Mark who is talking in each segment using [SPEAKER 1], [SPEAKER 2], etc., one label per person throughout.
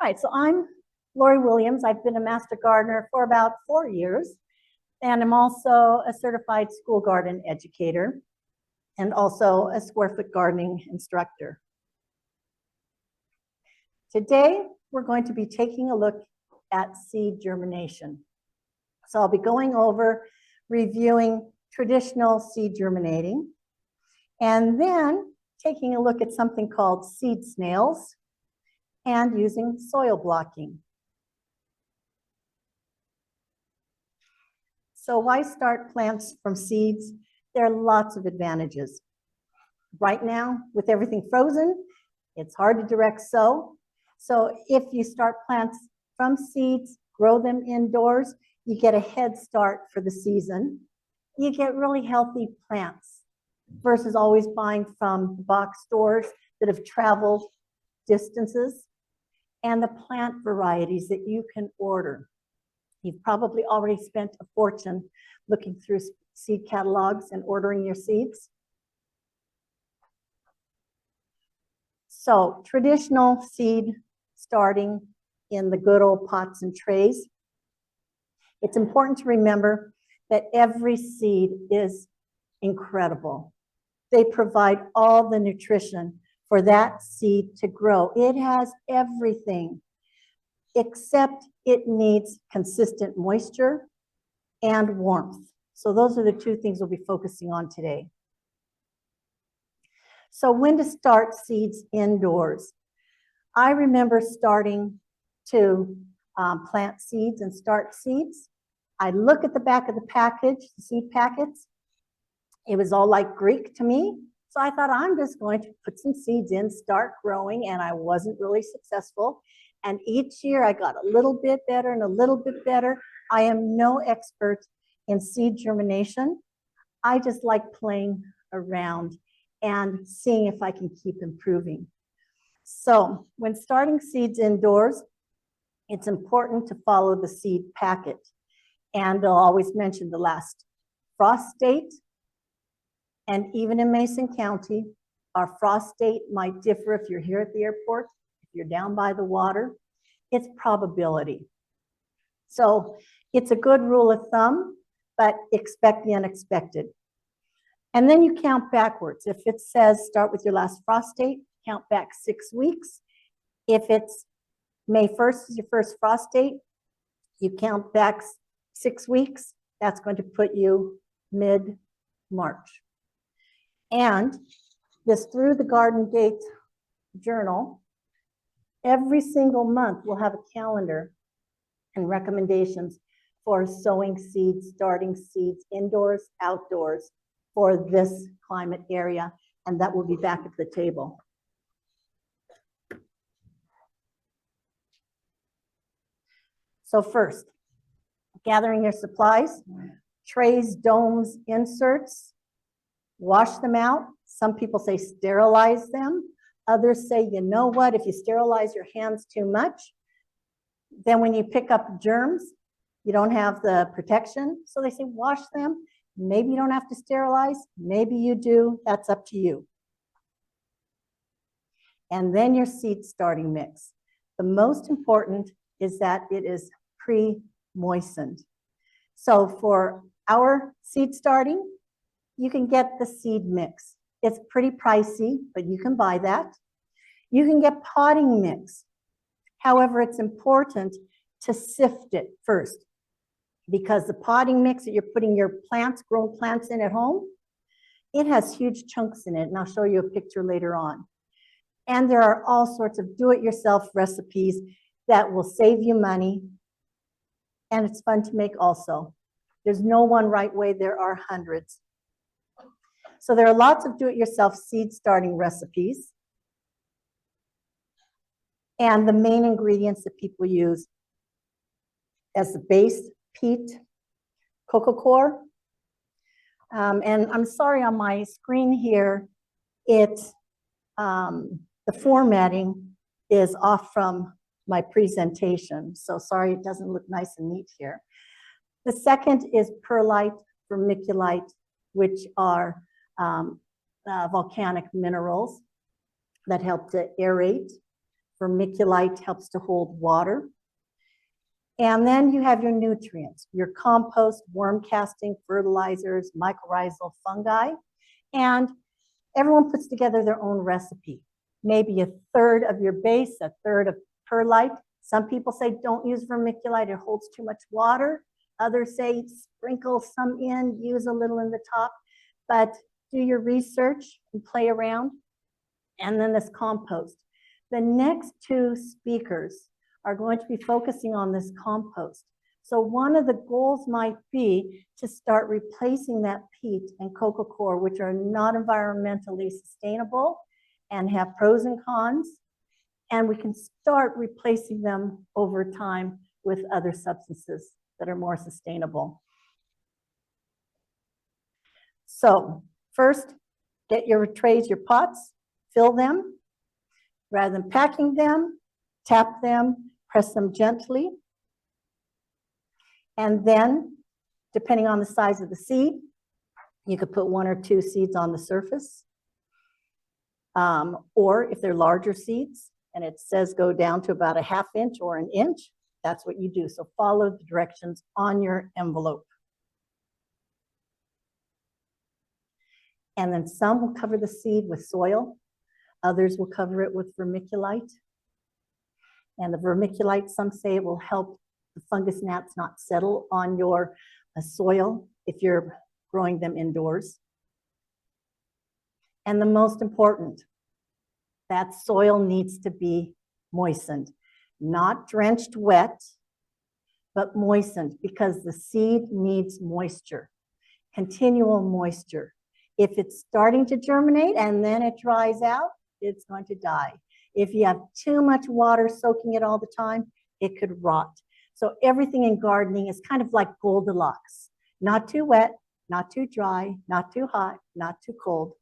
[SPEAKER 1] right, so I'm Lori Williams. I've been a master gardener for about 4 years, and I'm also a certified school garden educator and also a square foot gardening instructor. Today, we're going to be taking a look at seed germination. So I'll be going over reviewing traditional seed germinating, and then taking a look at something called seed snails and using soil blocking. So why start plants from seeds? There are lots of advantages. Right now, with everything frozen, it's hard to direct sow. So if you start plants from seeds, grow them indoors, you get a head start for the season. You get really healthy plants versus always buying from box stores that have traveled distances, and the plant varieties that you can order. You've probably already spent a fortune looking through seed catalogs and ordering your seeds. So traditional seed starting in the good old pots and trays. It's important to remember that every seed is incredible. They provide all the nutrition for that seed to grow. It has everything, except it needs consistent moisture and warmth. So those are the two things we'll be focusing on today. So when to start seeds indoors? I remember starting to plant seeds and start seeds. I look at the back of the package, the seed packets. It was all like Greek to me. So I thought, I'm just going to put some seeds in, start growing, and I wasn't really successful. And each year I got a little bit better and a little bit better. I am no expert in seed germination. I just like playing around and seeing if I can keep improving. So when starting seeds indoors, it's important to follow the seed packet. And they'll always mention the last frost date. And even in Mason County, our frost date might differ if you're here at the airport, if you're down by the water. It's probability. So it's a good rule of thumb, but expect the unexpected. And then you count backwards. If it says start with your last frost date, count back 6 weeks. If it's May 1st is your first frost date, you count back 6 weeks. That's going to put you mid-March. And this Through the Garden Gate journal, every single month we'll have a calendar and recommendations for sowing seeds, starting seeds, indoors, outdoors, for this climate area, and that will be back at the table. So first, gathering your supplies, trays, domes, inserts, wash them out. Some people say sterilize them. Others say, you know what, if you sterilize your hands too much, then when you pick up germs, you don't have the protection. So they say wash them. Maybe you don't have to sterilize. Maybe you do. That's up to you. And then your seed starting mix. The most important is that it is pre-moistened. So for our seed starting, you can get the seed mix. It's pretty pricey, but you can buy that. You can get potting mix. However, it's important to sift it first, because the potting mix that you're putting your plants, grown plants in at home, it has huge chunks in it, and I'll show you a picture later on. And there are all sorts of do-it-yourself recipes that will save you money, and it's fun to make also. There's no one right way, there are hundreds. So there are lots of do-it-yourself seed starting recipes. And the main ingredients that people use as the base: peat, cocoa coir. And I'm sorry, on my screen here, the formatting is off from my presentation. So sorry, it doesn't look nice and neat here. The second is perlite, vermiculite, which are volcanic minerals that help to aerate Vermiculite helps to hold water. And then you have your nutrients, your compost, worm casting, fertilizers, mycorrhizal fungi, and everyone puts together their own recipe. Maybe a third of your base, a third of perlite. Some people say don't use vermiculite, it holds too much water. Others say sprinkle some in, use a little in the top, but do your research and play around. And then this compost. The next two speakers are going to be focusing on this compost. So one of the goals might be to start replacing that peat and coco coir, which are not environmentally sustainable and have pros and cons. And we can start replacing them over time with other substances that are more sustainable. So first, get your trays, your pots, fill them. Rather than packing them, tap them, press them gently. And then, depending on the size of the seed, you could put 1 or 2 seeds on the surface. Or if they're larger seeds, and it says go down to about a 1/2 inch or 1 inch, that's what you do. So follow the directions on your envelope. And then some will cover the seed with soil. Others will cover it with vermiculite. And the vermiculite, some say it will help the fungus gnats not settle on your soil if you're growing them indoors. And the most important, that soil needs to be moistened. Not drenched wet, but moistened, because the seed needs moisture, continual moisture. If it's starting to germinate and then it dries out, it's going to die. If you have too much water soaking it all the time, it could rot. So everything in gardening is kind of like Goldilocks. Not too wet, not too dry, not too hot, not too cold.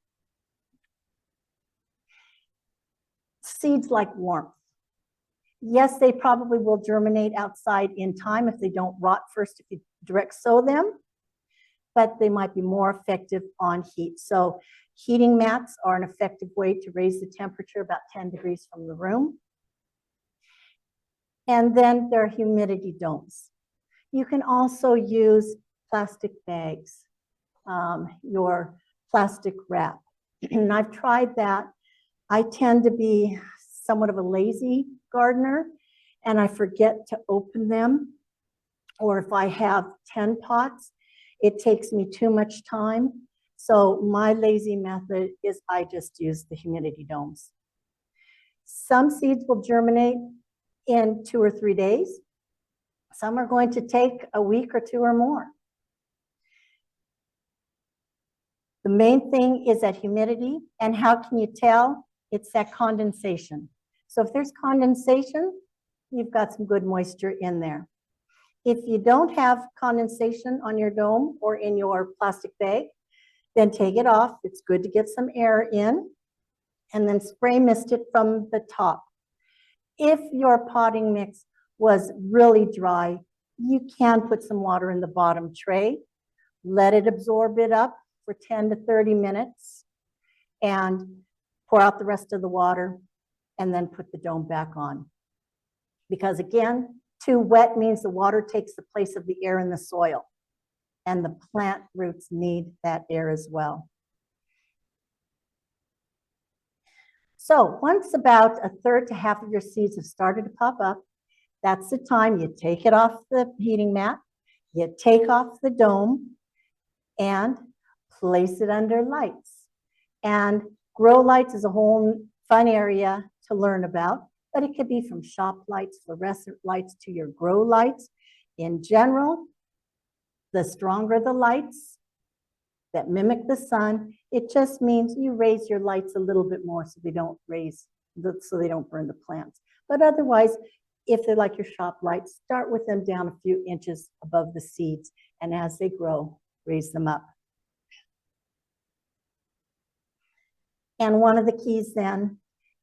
[SPEAKER 1] Seeds like warmth. Yes, they probably will germinate outside in time if they don't rot first if you direct sow them, but they might be more effective on heat. So heating mats are an effective way to raise the temperature about 10 degrees from the room. And then there are humidity domes. You can also use plastic bags, your plastic wrap. And I've tried that. I tend to be somewhat of a lazy gardener, and I forget to open them. Or if I have 10 pots, it takes me too much time. So my lazy method is I just use the humidity domes. Some seeds will germinate in 2 or 3 days. Some are going to take a week or 2 or more. The main thing is that humidity, and how can you tell? It's that condensation. So if there's condensation, you've got some good moisture in there. If you don't have condensation on your dome or in your plastic bag, then take it off. It's good to get some air in, and then spray mist it from the top. If your potting mix was really dry, you can put some water in the bottom tray, let it absorb it up for 10 to 30 minutes, and pour out the rest of the water, and then put the dome back on. Because again, too wet means the water takes the place of the air in the soil, and the plant roots need that air as well. So once about 1/3 to 1/2 of your seeds have started to pop up, that's the time you take it off the heating mat, you take off the dome, and place it under lights. And grow lights is a whole fun area to learn about, but it could be from shop lights, fluorescent lights, to your grow lights. In general, the stronger the lights that mimic the sun, it just means you raise your lights a little bit more so they don't burn the plants. But otherwise, if they're like your shop lights, start with them down a few inches above the seeds, and as they grow, raise them up. And one of the keys then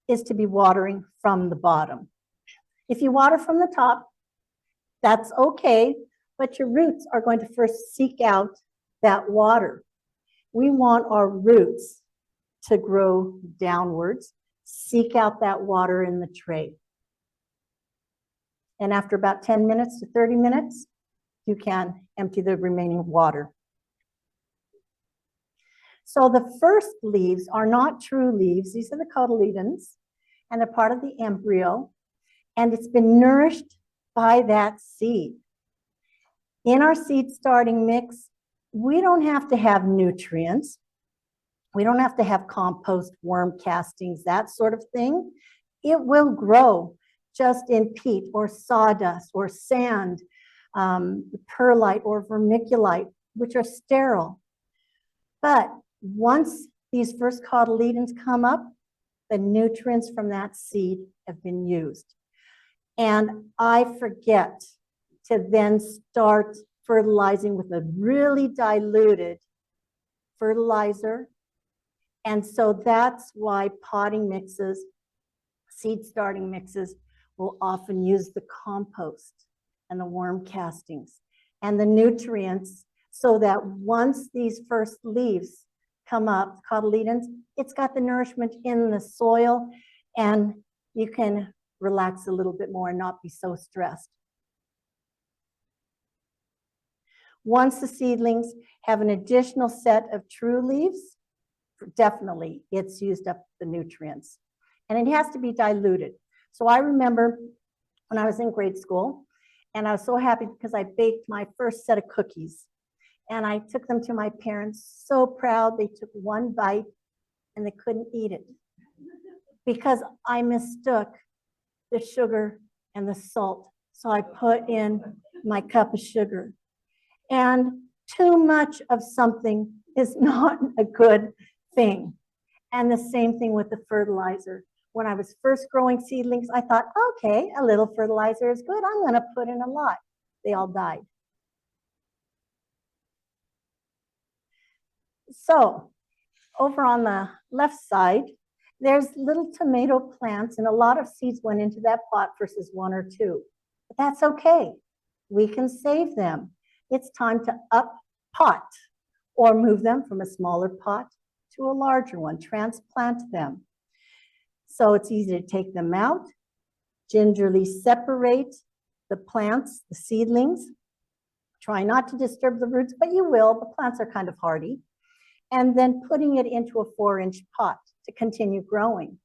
[SPEAKER 1] is to be watering from the bottom. If you water from the top, that's okay, but your roots are going to first seek out that water. We want our roots to grow downwards, seek out that water in the tray. And after about 10 minutes to 30 minutes, you can empty the remaining water. So the first leaves are not true leaves. These are the cotyledons, and they're part of the embryo, and it's been nourished by that seed. In our seed starting mix, we don't have to have nutrients. We don't have to have compost, worm castings, that sort of thing. It will grow just in peat or sawdust or sand, perlite or vermiculite, which are sterile. But once these first cotyledons come up, the nutrients from that seed have been used. And I forget to then start fertilizing with a really diluted fertilizer. And so that's why potting mixes, seed starting mixes, will often use the compost and the worm castings and the nutrients, so that once these first leaves come up, cotyledons, it's got the nourishment in the soil, and you can relax a little bit more and not be so stressed. Once the seedlings have an additional set of true leaves, definitely it's used up the nutrients. And it has to be diluted. So I remember when I was in grade school, and I was so happy because I baked my first set of cookies. And I took them to my parents, so proud. They took one bite and they couldn't eat it because I mistook the sugar and the salt. So I put in my cup of sugar. And too much of something is not a good thing. And the same thing with the fertilizer. When I was first growing seedlings, I thought, okay, a little fertilizer is good. I'm going to put in a lot. They all died. So over on the left side, there's little tomato plants, and a lot of seeds went into that pot versus one or two. But that's okay. We can save them. It's time to up pot or move them from a smaller pot to a larger one, transplant them. So it's easy to take them out, gingerly separate the plants, the seedlings. Try not to disturb the roots, but you will. The plants are kind of hardy. And then putting it into a 4-inch pot to continue growing.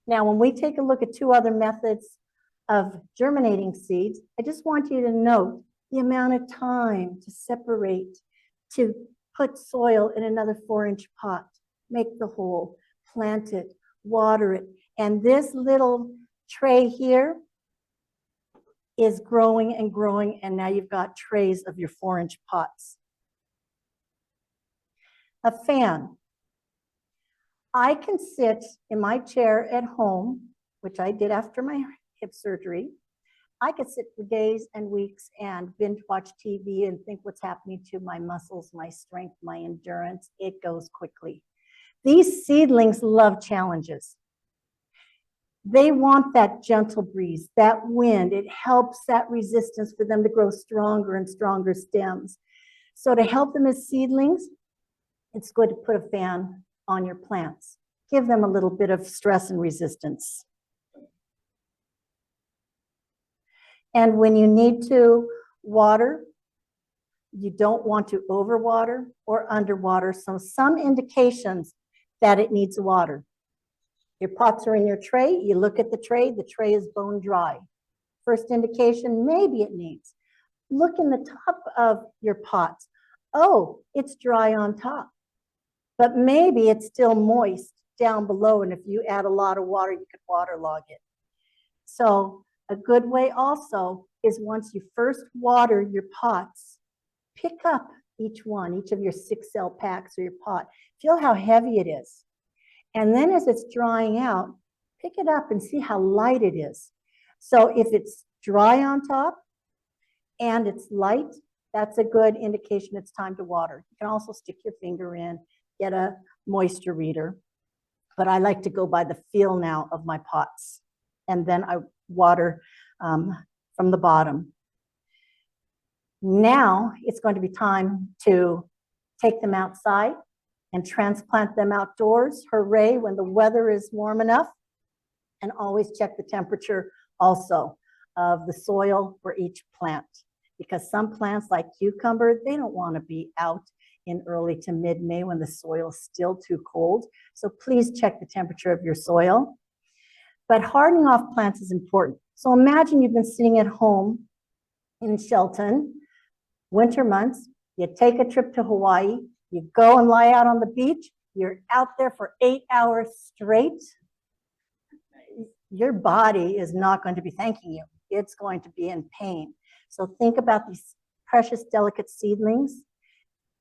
[SPEAKER 1] Now, when we take a look at two other methods of germinating seeds, I just want you to note the amount of time to separate, to put soil in another 4-inch pot, make the hole, plant it, water it. And this little tray here is growing and growing, and now you've got trays of your 4-inch pots. A fan. I can sit in my chair at home, which I did after my hip surgery. I could sit for days and weeks and binge watch TV and think what's happening to my muscles, my strength, my endurance. It goes quickly. These seedlings love challenges. They want that gentle breeze, that wind. It helps that resistance for them to grow stronger and stronger stems. So to help them as seedlings, it's good to put a fan on your plants. Give them a little bit of stress and resistance. And when you need to water, you don't want to overwater or underwater. So some indications that it needs water. Your pots are in your tray. You look at the tray is bone dry. First indication, maybe it needs. Look in the top of your pots. Oh, it's dry on top. But maybe it's still moist down below, and if you add a lot of water, you could waterlog it. So a good way also is once you first water your pots, pick up each of your 6-cell packs or your pot. Feel how heavy it is. And then as it's drying out, pick it up and see how light it is. So if it's dry on top and it's light, that's a good indication it's time to water. You can also stick your finger in, get a moisture reader, but I like to go by the feel now of my pots. And then I water from the bottom. Now it's going to be time to take them outside and transplant them outdoors. Hooray, when the weather is warm enough. And always check the temperature also. of the soil for each plant, because some plants like cucumber, they don't want to be out in early to mid-May when the soil is still too cold. So please check the temperature of your soil. But hardening off plants is important. So imagine you've been sitting at home in Shelton, winter months, you take a trip to Hawaii, you go and lie out on the beach, you're out there for 8 hours straight. Your body is not going to be thanking you. It's going to be in pain. So think about these precious, delicate seedlings,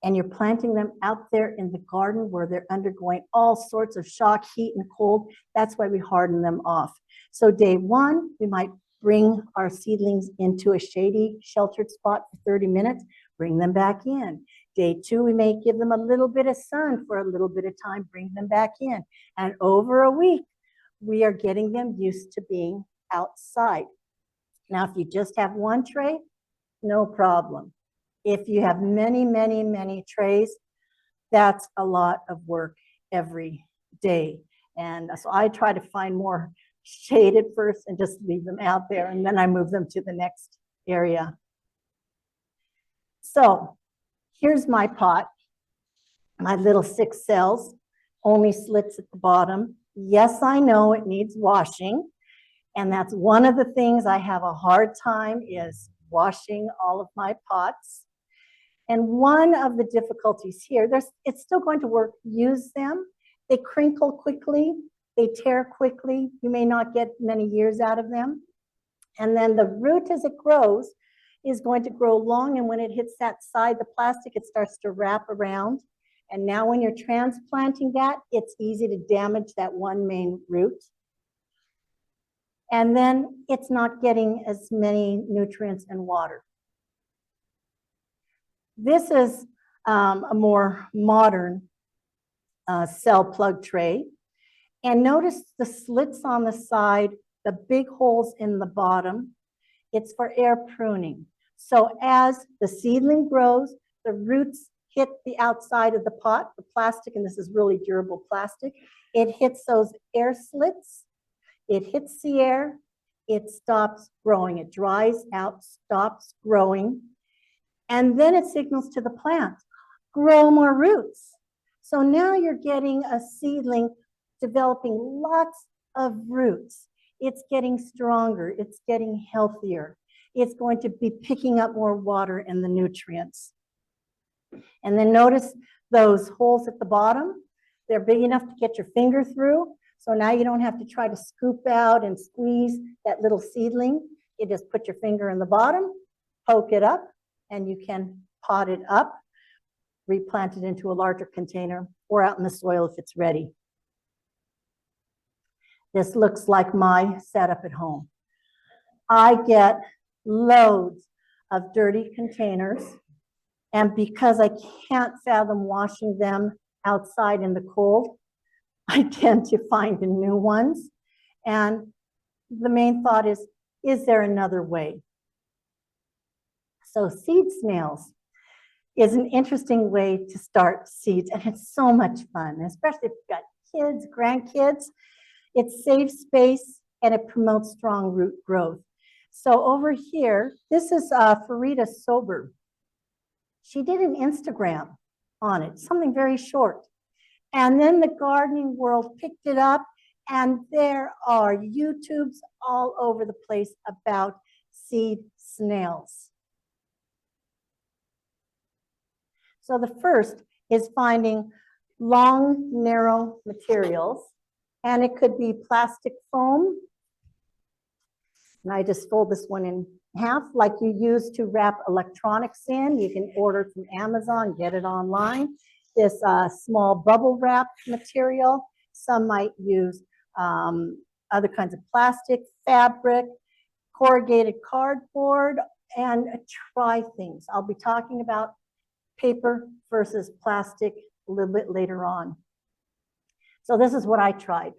[SPEAKER 1] and you're planting them out there in the garden where they're undergoing all sorts of shock, heat, and cold. That's why we harden them off. So day one, we might bring our seedlings into a shady, sheltered spot for 30 minutes, bring them back in. Day two, we may give them a little bit of sun for a little bit of time, bring them back in. And over a week, we are getting them used to being outside. Now, if you just have one tray, no problem. If you have many, many, many trays, that's a lot of work every day. And so I try to find more shaded first and just leave them out there, and then I move them to the next area. So here's my pot, my little 6 cells, only slits at the bottom. Yes, I know it needs washing, and that's one of the things I have a hard time is washing all of my pots. And one of the difficulties here, it's still going to work. Use them. They crinkle quickly. They tear quickly. You may not get many years out of them. And then the root, as it grows, is going to grow long. And when it hits that side, the plastic, it starts to wrap around. And now when you're transplanting that, it's easy to damage that one main root. And then it's not getting as many nutrients and water. This is a more modern cell plug tray. And notice the slits on the side, the big holes in the bottom. It's for air pruning. So as the seedling grows, the roots hit the outside of the pot, the plastic, and this is really durable plastic. It hits those air slits. It hits the air. It stops growing. It dries out, stops growing. And then it signals to the plant, grow more roots. So now you're getting a seedling developing lots of roots. It's getting stronger. It's getting healthier. It's going to be picking up more water and the nutrients. And then notice those holes at the bottom. They're big enough to get your finger through. So now you don't have to try to scoop out and squeeze that little seedling. You just put your finger in the bottom, poke it up, and you can pot it up, replant it into a larger container, or out in the soil if it's ready. This looks like my setup at home. I get loads of dirty containers, and because I can't fathom washing them outside in the cold, I tend to find the new ones. And the main thought is there another way? So seed snails is an interesting way to start seeds, and it's so much fun, especially if you've got kids, grandkids. It saves space and it promotes strong root growth. So over here, this is Farida Sober. She did an Instagram on it, something very short. And then the gardening world picked it up, and there are YouTubes all over the place about seed snails. So the first is finding long, narrow materials, and it could be plastic foam. And I just fold this one in half like you use to wrap electronics in. You can order from Amazon, get it online. This small bubble wrap material. Some might use other kinds of plastic, fabric, corrugated cardboard, and try things. I'll be talking about paper versus plastic a little bit later on. So this is what I tried.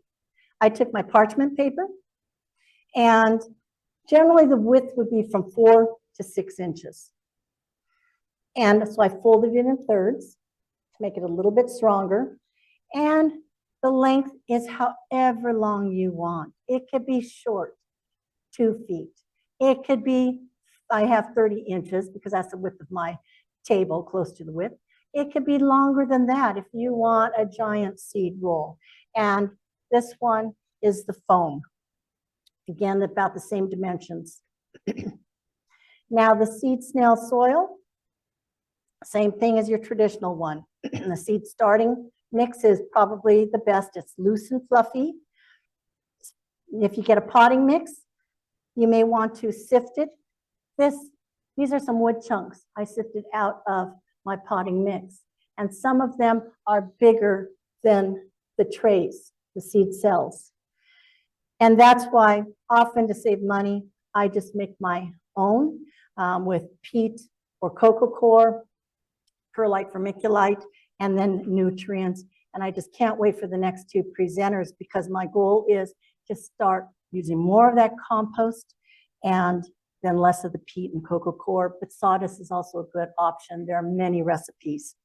[SPEAKER 1] I took my parchment paper, and generally the width would be from 4 to 6 inches. And so I folded it in thirds to make it a little bit stronger. And the length is however long you want. It could be short, 2 feet. It could be, I have 30 inches because that's the width of my table, close to the width. It could be longer than that if you want a giant seed roll. And this one is the foam. Again, about the same dimensions. Now the seed snail soil, same thing as your traditional one. The seed starting mix is probably the best. It's loose and fluffy. If you get a potting mix, you may want to sift it. These are some wood chunks I sifted out of my potting mix. And some of them are bigger than the trays, the seed cells. And that's why often to save money, I just make my own with peat or cocoa coir, perlite vermiculite, and then nutrients. And I just can't wait for the next two presenters because my goal is to start using more of that compost and then less of the peat and cocoa coir. But sawdust is also a good option. There are many recipes.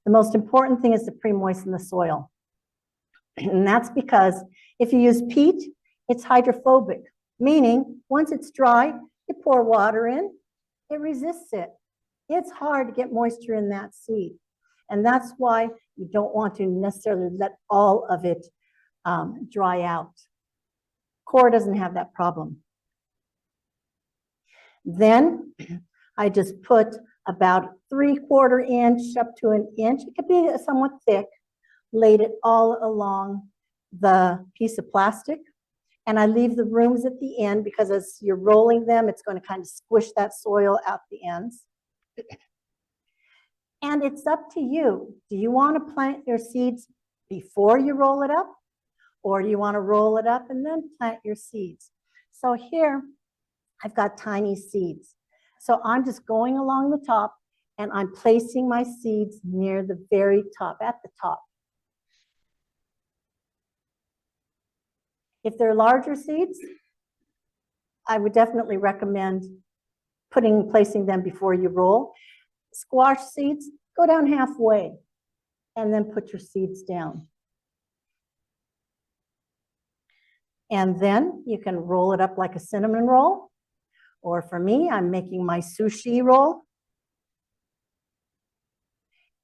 [SPEAKER 1] The most important thing is to pre-moisten the soil. And that's because if you use peat, it's hydrophobic, meaning once it's dry, you pour water in, it resists it. It's hard to get moisture in that seed. And that's why you don't want to necessarily let all of it dry out. Coir doesn't have that problem. Then I just put about 3/4 inch up to an inch. It could be somewhat thick. Laid it all along the piece of plastic. And I leave the rooms at the end because as you're rolling them, it's going to kind of squish that soil out the ends. And it's up to you. Do you want to plant your seeds before you roll it up? Or do you want to roll it up and then plant your seeds? So here, I've got tiny seeds. So I'm just going along the top and I'm placing my seeds near the very top, at the top. If they're larger seeds, I would definitely recommend placing them before you roll. Squash seeds, go down halfway and then put your seeds down. And then you can roll it up like a cinnamon roll. Or for me, I'm making my sushi roll.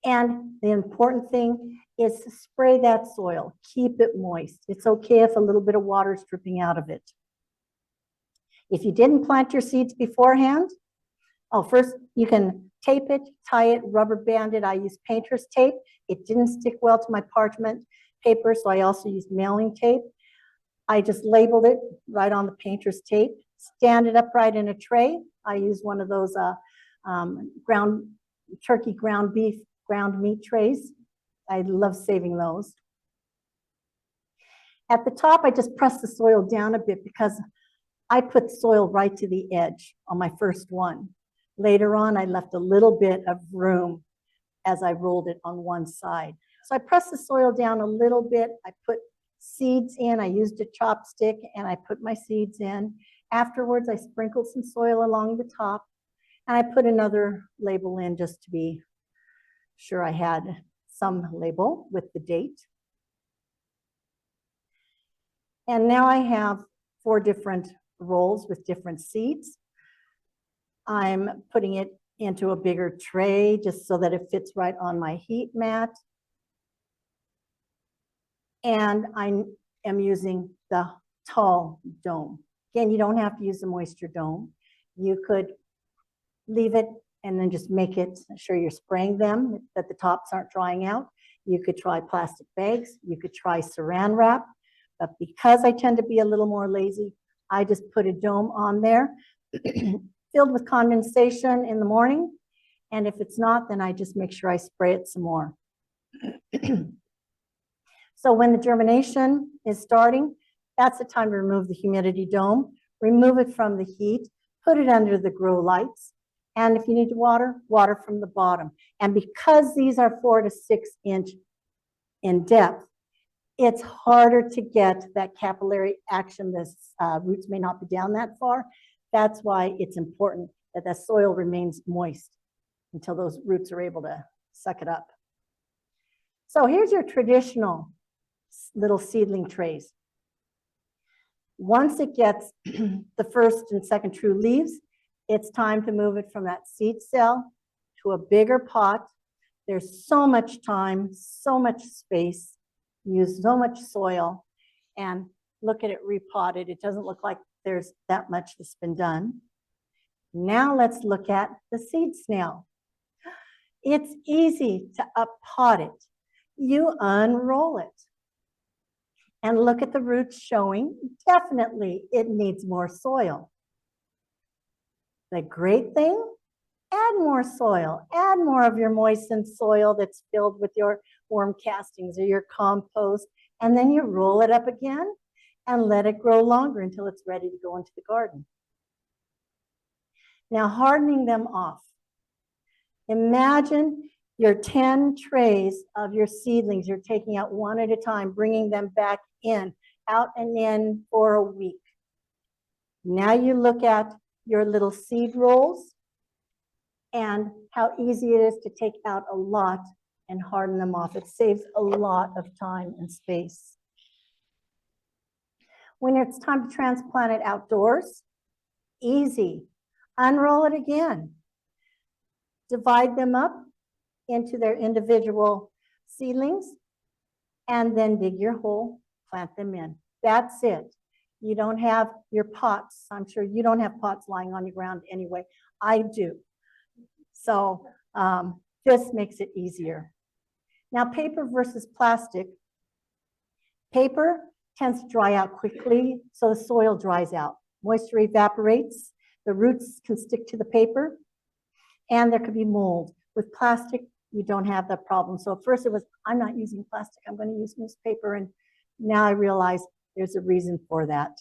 [SPEAKER 1] And the important thing is to spray that soil. Keep it moist. It's okay if a little bit of water is dripping out of it. If you didn't plant your seeds beforehand, first you can tape it, tie it, rubber band it. I used painter's tape. It didn't stick well to my parchment paper, so I also used mailing tape. I just labeled it right on the painter's tape, stand it upright in a tray. I use one of those turkey ground beef, ground meat trays. I love saving those. At the top, I just press the soil down a bit because I put soil right to the edge on my first one. Later on, I left a little bit of room as I rolled it on one side. So I pressed the soil down a little bit. I put seeds in. I used a chopstick and I put my seeds in. Afterwards, I sprinkled some soil along the top and I put another label in just to be sure I had some label with the date. And now I have 4 different rolls with different seeds. I'm putting it into a bigger tray just so that it fits right on my heat mat. And I am using the tall dome. Again, you don't have to use the moisture dome. You could leave it and then just make it sure you're spraying them, that the tops aren't drying out. You could try plastic bags. You could try saran wrap. But because I tend to be a little more lazy, I just put a dome on there filled with condensation in the morning. And if it's not, then I just make sure I spray it some more. So when the germination is starting, that's the time to remove the humidity dome, remove it from the heat, put it under the grow lights. And if you need to water, water from the bottom. And because these are 4 to 6 inch in depth, it's harder to get that capillary action. The roots may not be down that far. That's why it's important that the soil remains moist until those roots are able to suck it up. So here's your traditional little seedling trays. Once it gets the first and second true leaves, it's time to move it from that seed cell to a bigger pot. There's so much time, so much space, use so much soil, and look at it repotted. It doesn't look like there's that much that's been done. Now let's look at the seed snail. It's easy to up-pot it. You unroll it and look at the roots showing. Definitely it needs more soil. The great thing, add more soil. Add more of your moistened soil that's filled with your worm castings or your compost, and then you roll it up again and let it grow longer until it's ready to go into the garden. Now hardening them off. Imagine your 10 trays of your seedlings. You're taking out one at a time, bringing them back in, out and in for a week. Now you look at your little seed rolls and how easy it is to take out a lot and harden them off. It saves a lot of time and space. When it's time to transplant it outdoors, easy. Unroll it again. Divide them up into their individual seedlings, and then dig your hole, plant them in. That's it. You don't have your pots. I'm sure you don't have pots lying on the ground anyway. I do. So this makes it easier. Now, paper versus plastic. Paper tends to dry out quickly, so the soil dries out. Moisture evaporates. The roots can stick to the paper, and there could be mold. With plastic, you don't have that problem. So at first it was, I'm not using plastic, I'm going to use newspaper, and now I realize there's a reason for that.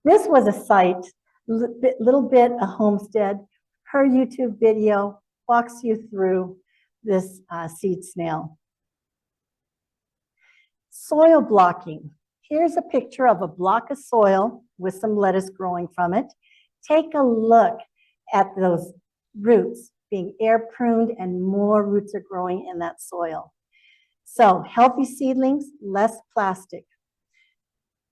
[SPEAKER 1] This was a site, little bit a homestead. Her YouTube video walks you through this seed snail. Soil blocking. Here's a picture of a block of soil with some lettuce growing from it. Take a look at those roots being air pruned, and more roots are growing in that soil. So healthy seedlings, less plastic.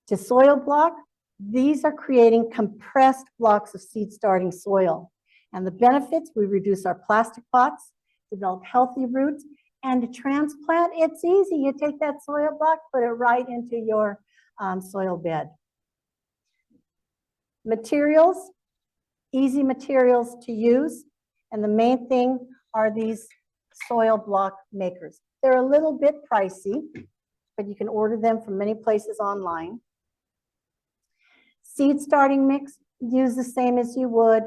[SPEAKER 1] To soil block, these are creating compressed blocks of seed starting soil. And the benefits, we reduce our plastic pots, develop healthy roots, and to transplant, it's easy. You take that soil block, put it right into your soil bed. Materials, easy materials to use. And the main thing are these soil block makers. They're a little bit pricey, but you can order them from many places online. Seed starting mix, use the same as you would.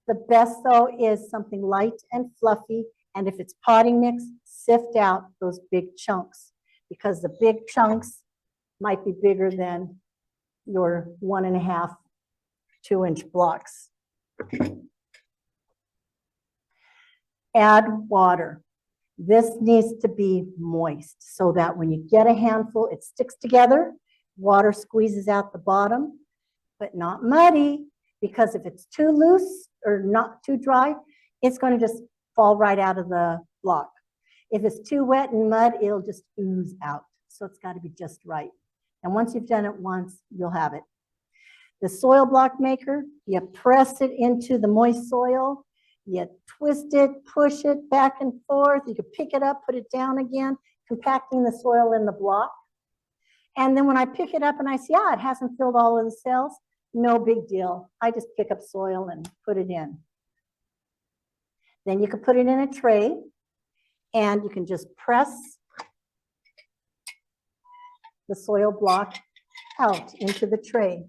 [SPEAKER 1] The best though is something light and fluffy. And if it's potting mix, sift out those big chunks, because the big chunks might be bigger than your 1.5, 2-inch blocks. Add water. This needs to be moist so that when you get a handful, it sticks together. Water squeezes out the bottom, but not muddy, because if it's too loose or not too dry, it's going to just fall right out of the block. If it's too wet and mud, it'll just ooze out. So it's got to be just right. And once you've done it once, you'll have it. The soil block maker, you press it into the moist soil, you twist it, push it back and forth. You can pick it up, put it down again, compacting the soil in the block. And then when I pick it up and I see, it hasn't filled all of the cells, no big deal. I just pick up soil and put it in. Then you can put it in a tray, and you can just press the soil block out into the tray.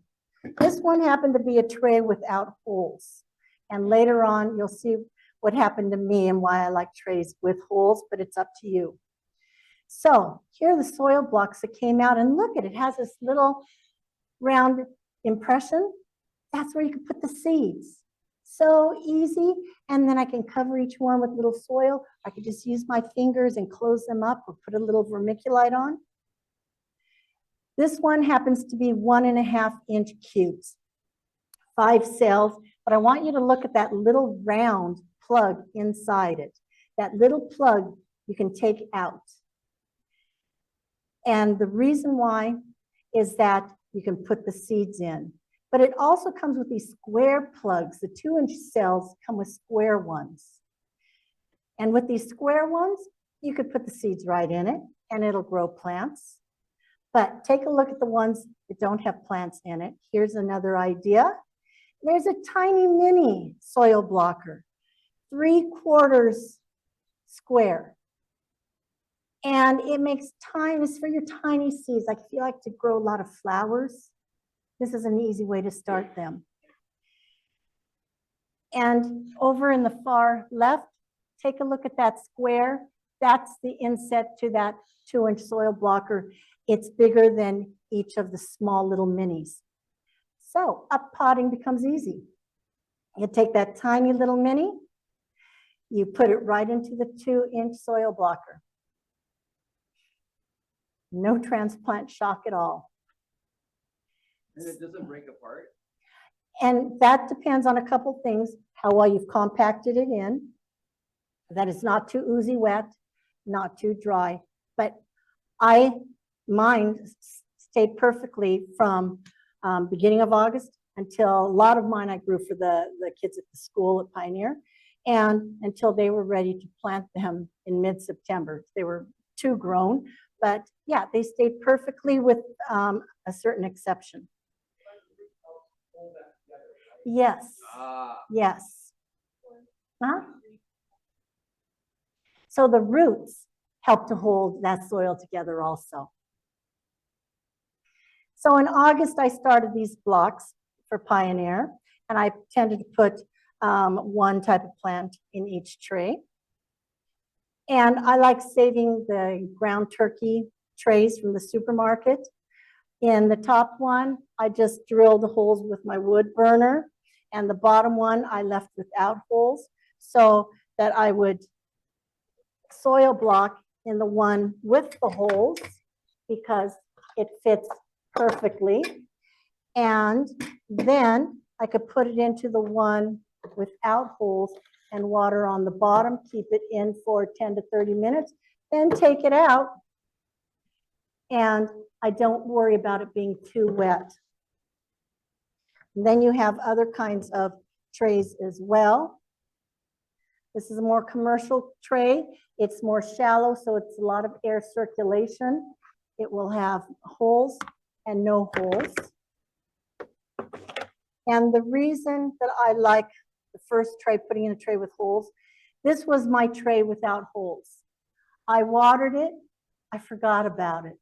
[SPEAKER 1] This one happened to be a tray without holes. And later on, you'll see what happened to me and why I like trays with holes, but it's up to you. So here are the soil blocks that came out, and look at it, it has this little round impression. That's where you can put the seeds. So easy. And then I can cover each one with little soil. I could just use my fingers and close them up, or put a little vermiculite on. This one happens to be 1.5-inch cubes, 5 cells, but I want you to look at that little round plug inside it. That little plug you can take out. And the reason why is that you can put the seeds in. But it also comes with these square plugs. The 2-inch cells come with square ones. And with these square ones, you could put the seeds right in it and it'll grow plants. But take a look at the ones that don't have plants in it. Here's another idea. There's a tiny mini soil blocker, 3/4 square. And it makes it's for your tiny seeds. Like if you like to grow a lot of flowers, this is an easy way to start them. And over in the far left, take a look at that square. That's the inset to that 2-inch soil blocker. It's bigger than each of the small little minis. So up potting becomes easy. You take that tiny little mini, you put it right into the 2-inch soil blocker. No transplant shock at all.
[SPEAKER 2] And it doesn't break apart?
[SPEAKER 1] And that depends on a couple things, how well you've compacted it in, that it's not too oozy wet, not too dry. But mine stayed perfectly from beginning of August until a lot of mine I grew for the kids at the school at Pioneer, and until they were ready to plant them in mid-September. They were too grown, but yeah, they stayed perfectly with a certain exception. Yes. Yes. Huh? So the roots help to hold that soil together also. So in August, I started these blocks for Pioneer, and I tended to put one type of plant in each tray. And I like saving the ground turkey trays from the supermarket. In the top one, I just drilled the holes with my wood burner, and the bottom one I left without holes, so that I would soil block in the one with the holes because it fits perfectly. And then I could put it into the one without holes and water on the bottom, keep it in for 10 to 30 minutes, then take it out. And I don't worry about it being too wet. And then you have other kinds of trays as well. This is a more commercial tray. It's more shallow, so it's a lot of air circulation. It will have holes and no holes. And the reason that I like the first tray, putting in a tray with holes, this was my tray without holes. I watered it, I forgot about it.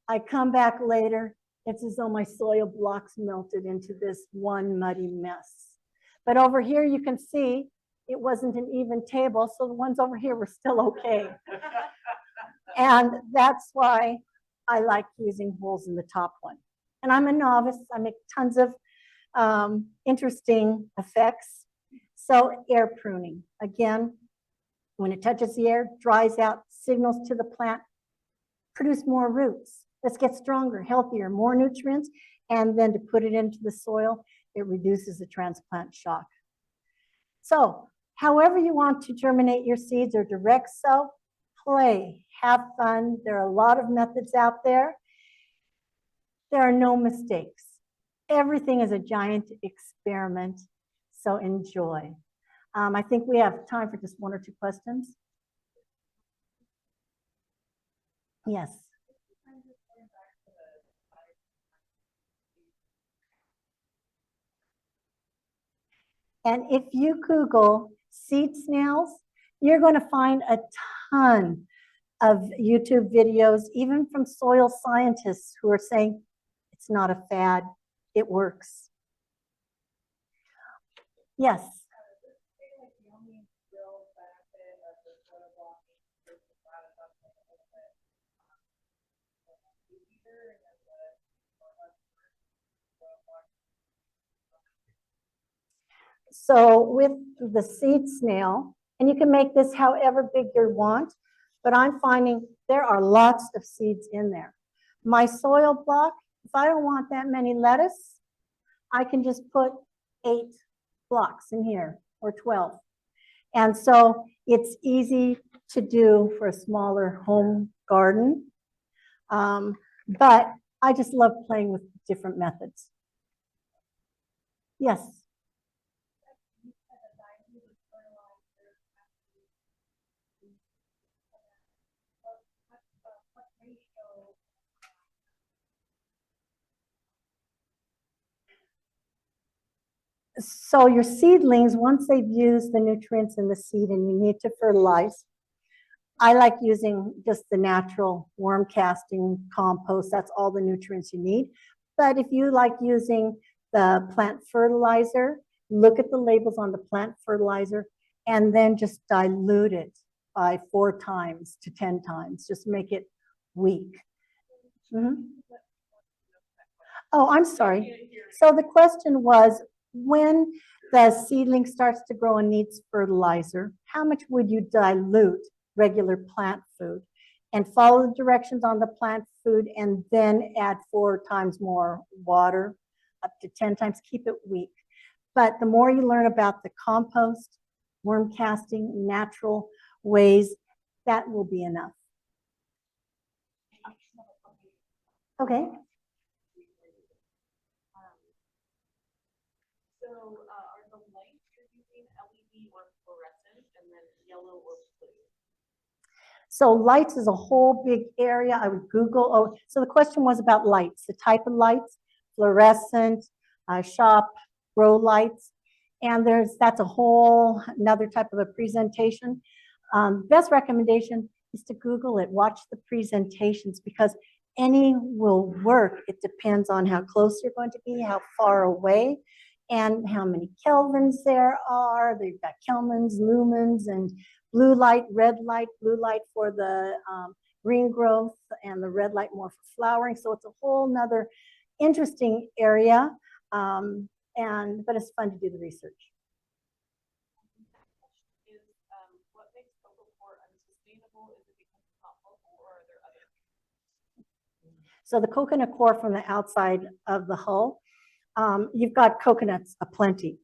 [SPEAKER 1] I come back later, it's as though my soil blocks melted into this one muddy mess. But over here you can see it wasn't an even table, so the ones over here were still okay. And that's why I like using holes in the top one. And I'm a novice, I make tons of interesting effects. So air pruning, again, when it touches the air, dries out, signals to the plant, produce more roots. Let's get stronger, healthier, more nutrients, and then to put it into the soil, it reduces the transplant shock. So however you want to germinate your seeds or direct sow, play, have fun. There are a lot of methods out there. There are no mistakes. Everything is a giant experiment, so enjoy. I think we have time for just 1 or 2 questions. Yes. And if you Google seed snails, you're going to find a ton of YouTube videos, even from soil scientists who are saying it's not a fad, it works. Yes. So with the seed snail, and you can make this however big you want, but I'm finding there are lots of seeds in there. My soil block, if I don't want that many lettuce, I can just put 8 blocks in here or 12. And so it's easy to do for a smaller home garden. But I just love playing with different methods. Yes. So your seedlings, once they've used the nutrients in the seed and you need to fertilize, I like using just the natural worm casting compost. That's all the nutrients you need. But if you like using the plant fertilizer, look at the labels on the plant fertilizer and then just dilute it by 4 times to 10 times. Just make it weak. Oh, I'm sorry. So the question was, when the seedling starts to grow and needs fertilizer, how much would you dilute regular plant food? And follow the directions on the plant food and then add 4 times more water, up to 10 times, keep it weak. But the more you learn about the compost, worm casting, natural ways, that will be enough. Okay.
[SPEAKER 3] So are the lights you're using LED or fluorescent, and then yellow or blue?
[SPEAKER 1] So lights is a whole big area. I would Google. Oh, so the question was about lights, the type of lights, fluorescent, shop, grow lights. And that's a whole another type of a presentation. Best recommendation is to Google it, watch the presentations, because any will work. It depends on how close you're going to be, how far away, and how many kelvins there are. They've got kelvins, lumens, and blue light, blue light for the green growth, and the red light more for flowering. So it's a whole nother interesting area, but it's fun to do the research.
[SPEAKER 3] Is what makes cocoa coir unsustainable? Is it because it's not local, or are there other things?
[SPEAKER 1] So the coconut coir from the outside of the hull, you've got coconuts aplenty.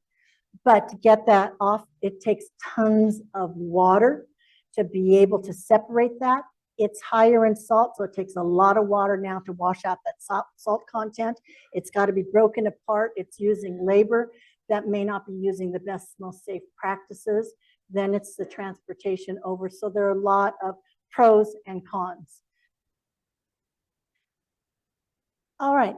[SPEAKER 1] But to get that off, it takes tons of water to be able to separate that. It's higher in salt, so it takes a lot of water now to wash out that salt content. It's got to be broken apart. It's using labor that may not be using the best, most safe practices. Then it's the transportation over. So there are a lot of pros and cons. All right.